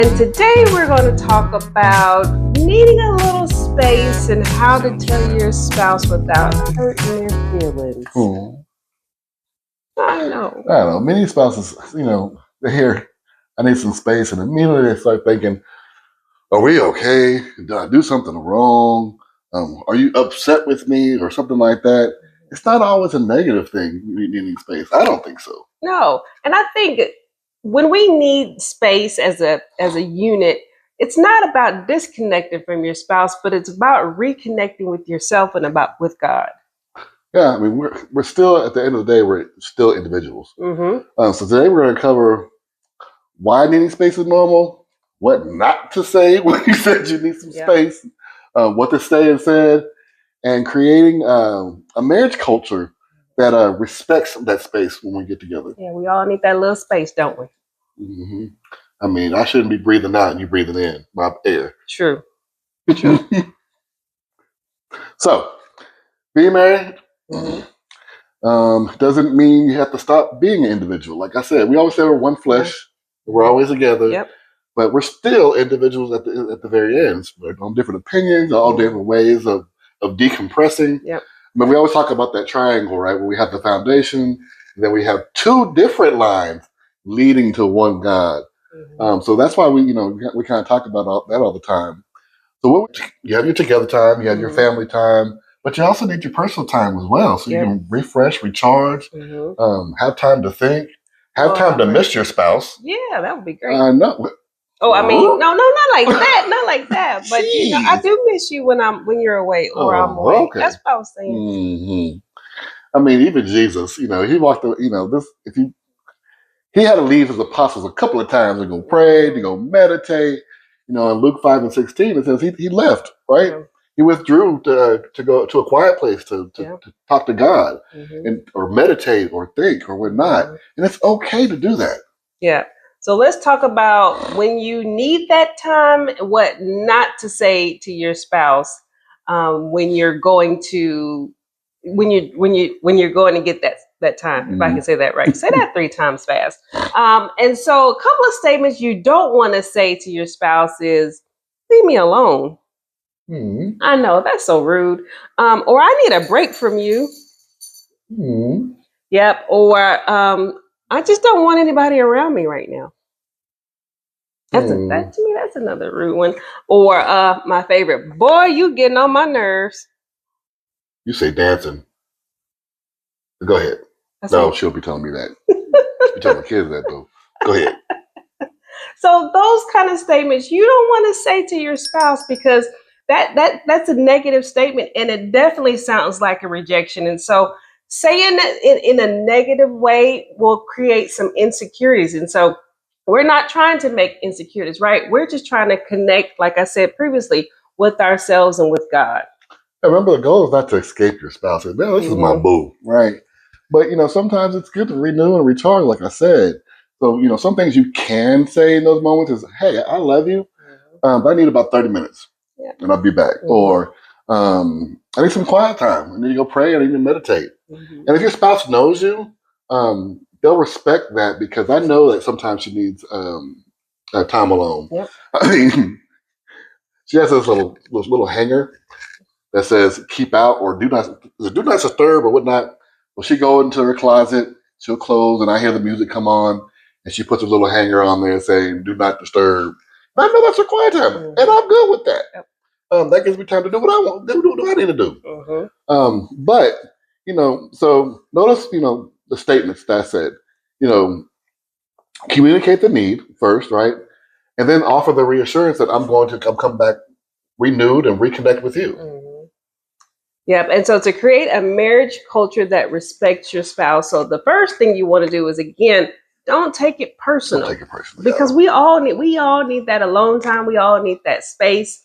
And today we're going to talk about needing a little space and how to tell your spouse without hurting their feelings. I know. Many spouses, they hear, I need some space, and immediately they start thinking, are we okay? Did I do something wrong? Are you upset with me or something like that? It's not always a negative thing, needing space. I don't think so. No. And I think when we need space as a unit, it's not about disconnecting from your spouse, but it's about reconnecting with yourself and with God. Yeah, I mean, we're still, at the end of the day, we're still individuals. So today we're going to cover why needing space is normal, what not to say when you said you need some space, what to say instead, and creating a marriage culture that respects that space when we get together. Yeah, we all need that little space, don't we? Mm-hmm. I mean, I shouldn't be breathing out and you breathing in my air. True. So, being married doesn't mean you have to stop being an individual. Like I said, we always say we're one flesh. We're always together. But we're still individuals at the very end. We're on different opinions, all different ways of decompressing. But we always talk about that triangle, right? Where we have the foundation, and then we have two different lines leading to one God. So that's why we kind of talk about that all the time. So you have your together time, you have your family time, but you also need your personal time as well. So you can refresh, recharge, have time to think, have time to miss your spouse. Yeah, that would be great. No. Oh, I mean, no, not like that, not like that. But I do miss you when you're away or I'm away. Okay. That's what I was saying. I mean, even Jesus, he walked. He had to leave his apostles a couple of times to go pray, to go meditate. In Luke 5:16, it says he left. Right, he withdrew to go to a quiet place to talk to God or meditate or think or whatnot. And it's okay to do that. Yeah. So let's talk about when you need that time, what not to say to your spouse when you're going to get that time. If I can say that right, say that 3 times fast. And so a couple of statements you don't want to say to your spouse is, "Leave me alone." I know that's so rude. Or "I need a break from you." Yep. Or "I just don't want anybody around me right now." To me, that's another rude one. Or my favorite, "Boy, you getting on my nerves." You say dancing. Go ahead. She'll be telling me that. She'll be telling the kids that though. Go ahead. So those kind of statements you don't want to say to your spouse because that's a negative statement and it definitely sounds like a rejection. And so saying that in a negative way will create some insecurities. And so we're not trying to make insecurities, right? We're just trying to connect, like I said previously, with ourselves and with God. Remember, the goal is not to escape your spouse. Man, this is my boo, right? But, sometimes it's good to renew and recharge, like I said. So, some things you can say in those moments is, "Hey, I love you, but I need about 30 minutes and I'll be back." Or, "I need some quiet time. I need to go pray. I need to meditate." And if your spouse knows you, they'll respect that because I know that sometimes she needs time alone. I mean, she has this little hanger that says "keep out" or do not disturb" or whatnot. Well, she go into her closet, she'll close, and I hear the music come on, and she puts a little hanger on there saying "do not disturb." And I know that's her quiet time, and I'm good with that. That gives me time to do what I want, do what I need to do. But so notice the statements that I said. Communicate the need first, right, and then offer the reassurance that I'm going to come back renewed and reconnect with you. Yep. And so to create a marriage culture that respects your spouse. So the first thing you want to do is, again, don't take it personal. Don't take it personal. Because we all need that alone time. We all need that space.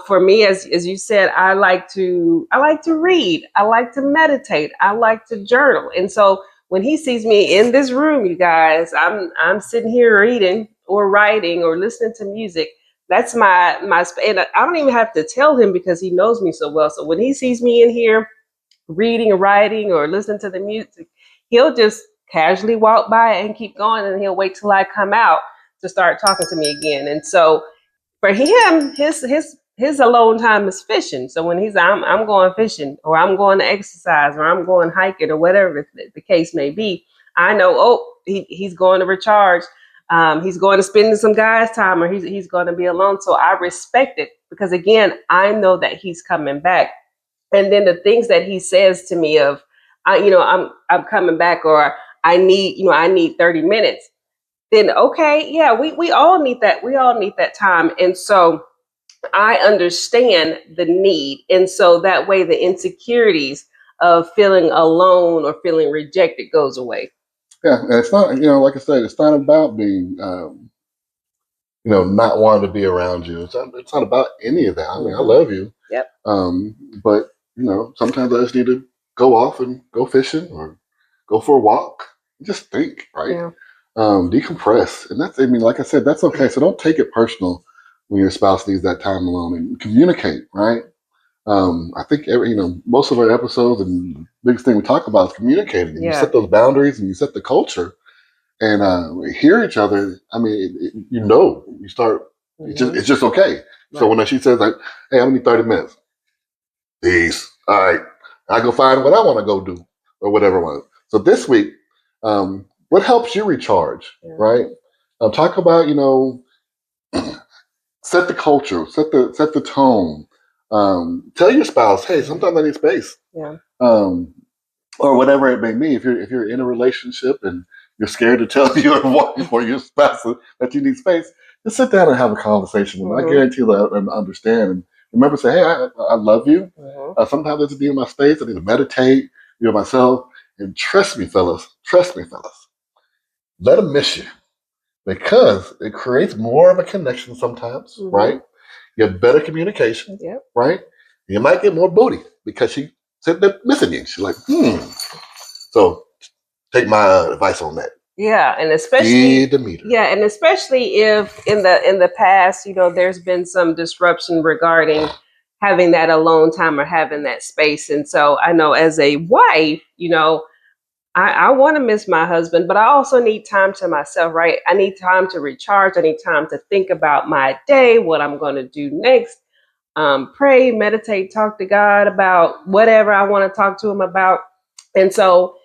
For me, as you said, I like to read. I like to meditate. I like to journal. And so when he sees me in this room, you guys, I'm sitting here reading or writing or listening to music. That's my and I don't even have to tell him because he knows me so well. So when he sees me in here reading or writing or listening to the music, he'll just casually walk by and keep going, and he'll wait till I come out to start talking to me again. And so for him, his alone time is fishing. So when he's I'm going fishing, or I'm going to exercise, or I'm going hiking, or whatever the case may be, I know, oh, he's going to recharge. He's going to spend some guys' time, or he's going to be alone. So I respect it, because again, I know that he's coming back. And then the things that he says to me of, I'm coming back, or I need 30 minutes. Then okay, yeah, we all need that. We all need that time. And so I understand the need. And so that way the insecurities of feeling alone or feeling rejected goes away. Yeah, and it's not, like I said, it's not about being, not wanting to be around you. It's not about any of that. I mean, I love you. Yep. But sometimes I just need to go off and go fishing or go for a walk. Just think, right? Yeah. Decompress, and that's. I mean, like I said, that's okay. So don't take it personal when your spouse needs that time alone, and communicate, right? I think most of our episodes and the biggest thing we talk about is communicating. And you set those boundaries and you set the culture, and we hear each other. I mean, you start. It's just okay. Right. So when she says like, "Hey, I'm gonna need 30 minutes," peace. All right, I go find what I want to go do or whatever I want. So this week, what helps you recharge, right? Talk about set the culture, set the tone. Tell your spouse, hey, sometimes I need space. Yeah. Or whatever it may be. If you're in a relationship and you're scared to tell your wife or your spouse that you need space, just sit down and have a conversation. And I guarantee they'll understand. And remember, say, hey, I love you. Sometimes I need to be in my space. I need to meditate, be with myself. And trust me, fellas. Let them miss you, because it creates more of a connection sometimes, right? You have better communication, right? You might get more booty because she said they're missing you. She's like, So take my advice on that. Yeah, and especially and especially if in the past, there's been some disruption regarding having that alone time or having that space. And so I know as a wife, I want to miss my husband, but I also need time to myself, right? I need time to recharge. I need time to think about my day, what I'm going to do next, pray, meditate, talk to God about whatever I want to talk to him about. And so,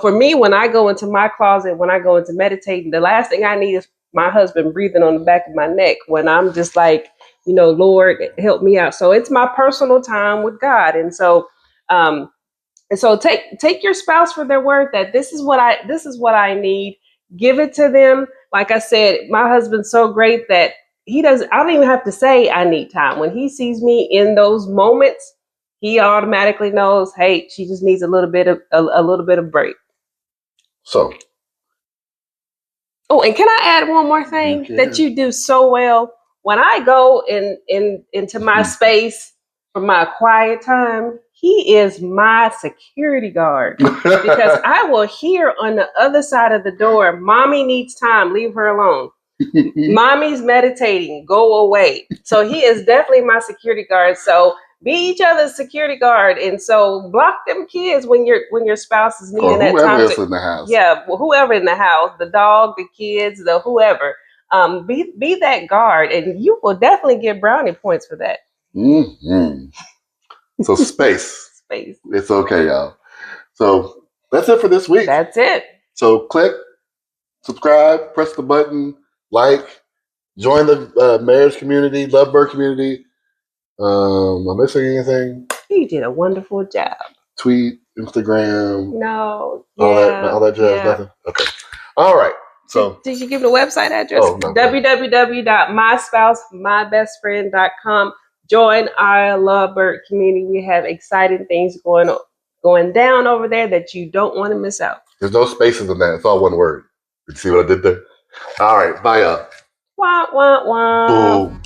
for me, when I go into my closet, when I go into meditating, the last thing I need is my husband breathing on the back of my neck when I'm just like, Lord, help me out. So it's my personal time with God. And so, take your spouse for their word that this is what I need. Give it to them. Like I said, my husband's so great that I don't even have to say I need time. When he sees me in those moments, he automatically knows, hey, she just needs a little bit of break. So. Oh, and can I add one more thing that you do so well? When I go into my space for my quiet time, he is my security guard, because I will hear on the other side of the door, mommy needs time, leave her alone. Mommy's meditating, go away. So he is definitely my security guard. So be each other's security guard. And so block them kids when your spouse is needing that time. Whoever in the house. Yeah, whoever in the house, the dog, the kids, the whoever. Be that guard, and you will definitely get brownie points for that. So space. It's okay, y'all. So that's it for this week. That's it. So click, subscribe, press the button, like, join the marriage community, lovebird community. Am I missing anything? You did a wonderful job. Tweet, Instagram. No. All that jazz. Nothing. Okay. All right. So did you give the website address? Oh, no. www.myspousemybestfriend.com. Join our lovebird community. We have exciting things going down over there that you don't want to miss out. There's no spaces in that. It's all one word. Did you see what I did there? All right. Bye, y'all. Wah, wah, wah. Boom.